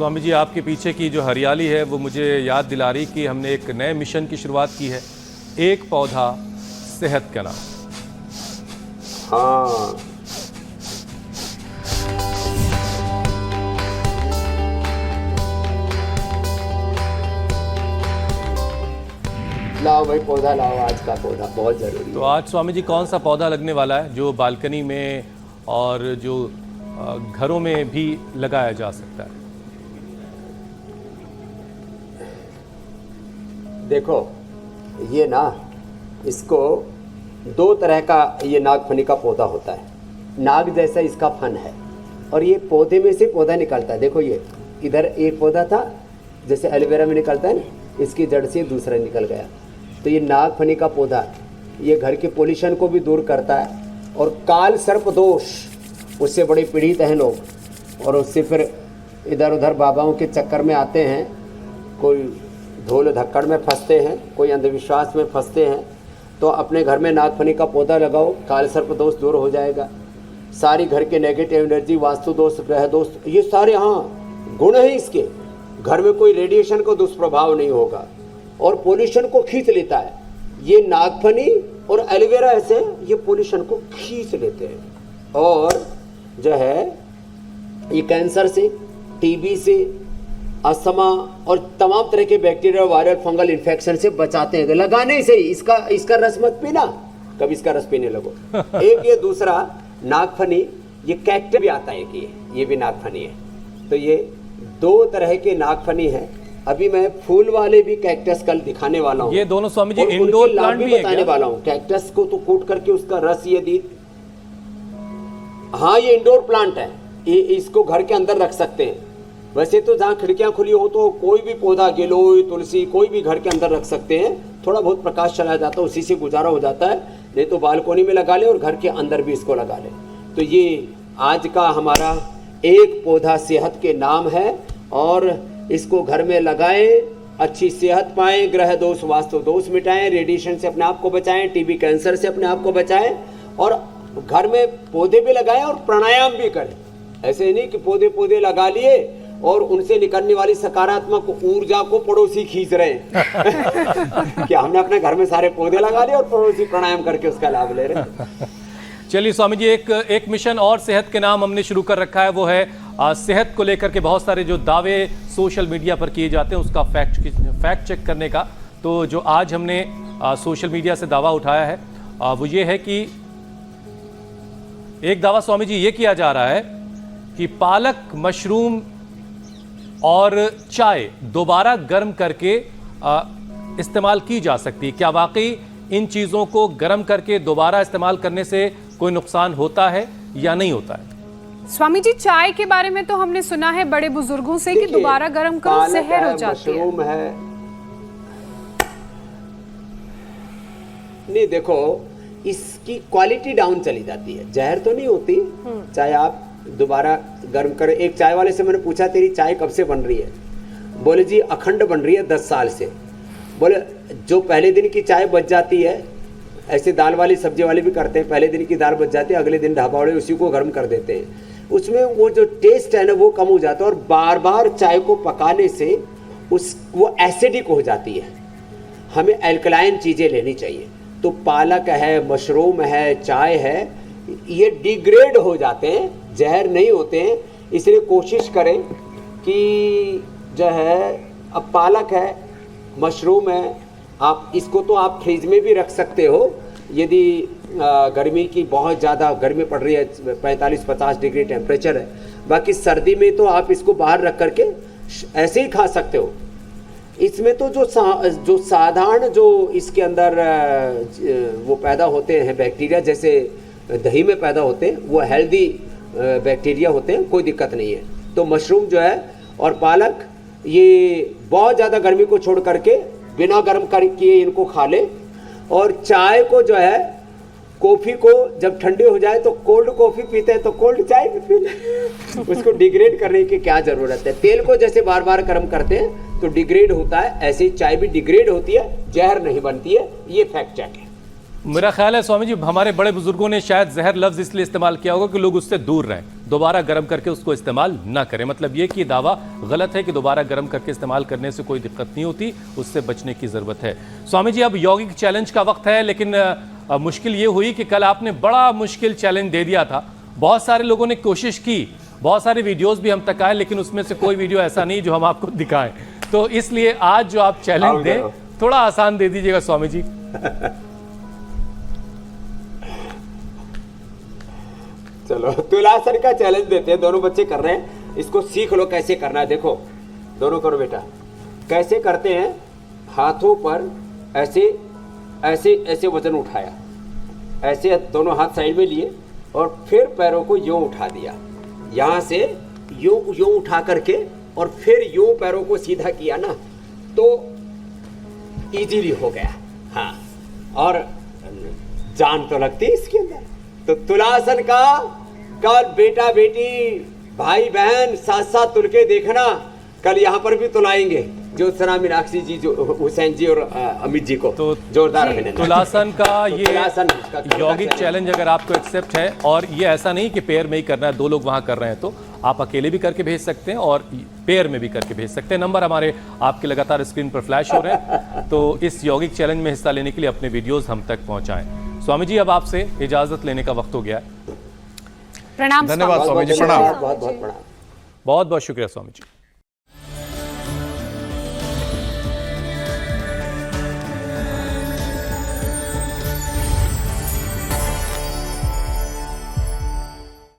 स्वामी जी, आपके पीछे की जो हरियाली है वो मुझे याद दिला रही कि हमने एक नए मिशन की शुरुआत की है, एक पौधा सेहत का नाम। हाँ, लाओ भाई पौधा लाओ, आज का पौधा बहुत जरूरी तो है। आज स्वामी जी कौन सा पौधा लगने वाला है जो बालकनी में और जो घरों में भी लगाया जा सकता है? देखो ये ना, इसको दो तरह का ये नागफनी का पौधा होता है। नाग जैसा इसका फन है और ये पौधे में से पौधा निकलता है। देखो ये इधर एक पौधा था, जैसे एलोवेरा में निकलता है ना, इसकी जड़ से दूसरा निकल गया। तो ये नागफनी का पौधा, ये घर के पोल्यूशन को भी दूर करता है और काल सर्प दोष, उससे बड़े पीड़ित हैं लोग और उससे फिर इधर उधर बाबाओं के चक्कर में आते हैं, कोई धूल धक्कड़ में फंसते हैं, कोई अंधविश्वास में फंसते हैं। तो अपने घर में नागफनी का पौधा लगाओ, काल सर्प दोष दूर हो जाएगा। सारी घर के नेगेटिव एनर्जी, वास्तु दोष, ग्रह दोष, ये सारे हाँ गुण हैं इसके। घर में कोई रेडिएशन का दुष्प्रभाव नहीं होगा और पोल्यूशन को खींच लेता है। ये नागफनी और एलोवेरा ऐसे ये पोल्यूशन को खींच लेते हैं और जो है ये कैंसर से, टीबी से, अस्थमा और तमाम तरह के बैक्टीरिया, वायरल, फंगल इन्फेक्शन से बचाते हैं। तो लगाने से ही इसका रस मत पीना, कभी इसका रस पीने लगो। एक ये दूसरा नागफनी, ये कैक्टस भी आता है कि ये भी नागफनी है। तो ये दो तरह के नागफनी है। अभी मैं फूल वाले भी कैक्टस कल दिखाने वाला हूँ। ये दोनों स्वामी जी और उनके इंडोर लाभ प्लांट भी भी है बताने क्या? वाला हूँ। कैक्टस को तो कूट करके उसका रस यदि, हाँ ये इंडोर प्लांट है, ये इसको घर के अंदर रख सकते हैं। वैसे तो जहाँ खिड़कियाँ खुली हो तो कोई भी पौधा, गिलोय, तुलसी, कोई भी घर के अंदर रख सकते हैं। थोड़ा बहुत प्रकाश चला जाता है, उसी से गुजारा हो जाता है। नहीं तो बालकोनी में लगा ले और घर के अंदर भी इसको लगा ले। तो ये आज का हमारा एक पौधा सेहत के नाम है और इसको घर में लगाएं, अच्छी सेहत पाएं, ग्रह दोष, वास्तु दोष मिटाएं, रेडिएशन से अपने आप को बचाएं, टीबी, कैंसर से अपने आप को बचाएं और घर में पौधे भी लगाएं और प्राणायाम भी करें। ऐसे नहीं कि पौधे लगा लिए और उनसे निकलने वाली सकारात्मक ऊर्जा को पड़ोसी खींच रहे हैं। क्या हमने अपने घर में सारे पौधे लगा लिए और पड़ोसी प्राणायाम करके उसका लाभ ले रहे हैं। चलिए स्वामी जी, एक मिशन और सेहत के नाम हमने शुरू कर रखा है, वो है सेहत को लेकर के बहुत सारे जो दावे सोशल मीडिया पर किए जाते हैं उसका फैक्ट चेक करने का। तो जो आज हमने सोशल मीडिया से दावा उठाया है वो ये है कि एक दावा स्वामी जी ये किया जा रहा है कि पालक, मशरूम और चाय दोबारा गर्म करके इस्तेमाल की जा सकती है। क्या वाकई इन चीज़ों को गर्म करके दोबारा इस्तेमाल करने से कोई नुकसान होता है या नहीं होता है? स्वामी जी, चाय के बारे में तो हमने सुना है बड़े बुजुर्गों से कि दोबारा गर्म करो जहर हो जाती है। मशरूम है, नहीं देखो इसकी क्वालिटी डाउन चली जाती है, जहर तो नहीं होती। चाहे आप दोबारा गर्म करें। एक चाय वाले से मैंने पूछा तेरी चाय कब से बन रही है? बोले जी अखंड बन रही है 10 साल से। बोले जो पहले दिन की चाय बच जाती है, ऐसे दाल वाली सब्जी वाले भी करते हैं, पहले दिन की दाल बच जाती है, अगले दिन ढाबा वाले उसी को गर्म कर देते हैं। उसमें वो जो टेस्ट है ना वो कम हो जाता है और बार बार चाय को पकाने से वो एसिडिक हो जाती है। हमें एल्कलाइन चीज़ें लेनी चाहिए। तो पालक है, मशरूम है, चाय है, ये डिग्रेड हो जाते हैं, जहर नहीं होते हैं। इसलिए कोशिश करें कि जो है, अब पालक है, मशरूम है, आप इसको तो आप फ्रिज में भी रख सकते हो यदि गर्मी की बहुत ज़्यादा गर्मी पड़ रही है, 45-50 डिग्री टेम्परेचर है। बाकी सर्दी में तो आप इसको बाहर रख करके ऐसे ही खा सकते हो। इसमें तो जो साधारण जो इसके अंदर वो पैदा होते हैं बैक्टीरिया, जैसे दही में पैदा होते हैं, वो हेल्दी बैक्टीरिया होते हैं, कोई दिक्कत नहीं है। तो मशरूम जो है और पालक, ये बहुत ज़्यादा गर्मी को छोड़ करके बिना गर्म किए इनको खा ले। और चाय को जो है, कॉफ़ी को जब ठंडी हो जाए तो कोल्ड कॉफ़ी पीते हैं तो कोल्ड चाय भी पी ले। उसको डिग्रेड करने की क्या ज़रूरत है? तेल को जैसे बार बार गर्म करते हैं तो डिग्रेड होता है, ऐसे ही चाय भी डिग्रेड होती है, जहर नहीं बनती है। ये फैक्ट चेक है। मेरा ख्याल है स्वामी जी हमारे बड़े बुजुर्गों ने शायद जहर लफ्ज इसलिए इस्तेमाल किया होगा कि लोग उससे दूर रहें, दोबारा गर्म करके उसको इस्तेमाल ना करें। मतलब ये कि दावा गलत है कि दोबारा गर्म करके इस्तेमाल करने से कोई दिक्कत नहीं होती, उससे बचने की जरूरत है। स्वामी जी अब यौगिक चैलेंज का वक्त है, लेकिन मुश्किल ये हुई कि कल आपने बड़ा मुश्किल चैलेंज दे दिया था। बहुत सारे लोगों ने कोशिश की, बहुत सारे वीडियोस भी हम तक आए, लेकिन उसमें से कोई वीडियो ऐसा नहीं जो हम आपको दिखाएं। तो इसलिए आज जो आप चैलेंज दें थोड़ा आसान दे दीजिएगा स्वामी जी। चलो तुलासन का चैलेंज देते हैं, दोनों बच्चे कर रहे हैं, इसको सीख लो कैसे करना है। देखो दोनों करो बेटा, कैसे करते हैं। हाथों पर ऐसे ऐसे ऐसे वजन उठाया, ऐसे दोनों हाथ साइड में लिए और फिर पैरों को यूं उठा दिया, यहाँ से यूं यूं उठा करके और फिर यूं पैरों को सीधा किया ना तो इजीली हो गया। हाँ, और जान तो लगती है इसके अंदर। तो तुलासन का कल बेटा बेटी भाई बहन साथ साथ तुल के देखना, कल यहाँ पर भी तुलाएंगे ज्योत्सना मीनाक्षी जी, जो हुसैन जी और अमित जी को। तो जोरदार अभिनंदन। तुलासन का तो ये तुलासन यौगिक चैलेंज अगर आपको एक्सेप्ट है, और ये ऐसा नहीं कि पेयर में ही करना है, दो लोग वहां कर रहे हैं तो आप अकेले भी करके भेज सकते हैं और पेयर में भी करके भेज सकते हैं। नंबर हमारे आपके लगातार स्क्रीन पर फ्लैश हो रहे हैं, तो इस यौगिक चैलेंज में हिस्सा लेने के लिए अपने वीडियोस हम तक पहुंचाएं। स्वामी जी अब आपसे इजाजत लेने का वक्त हो गया है। प्रणाम, धन्यवाद स्वामी जी, प्रणाम। बहुत बहुत प्रणाम। बहुत बहुत शुक्रिया स्वामी जी।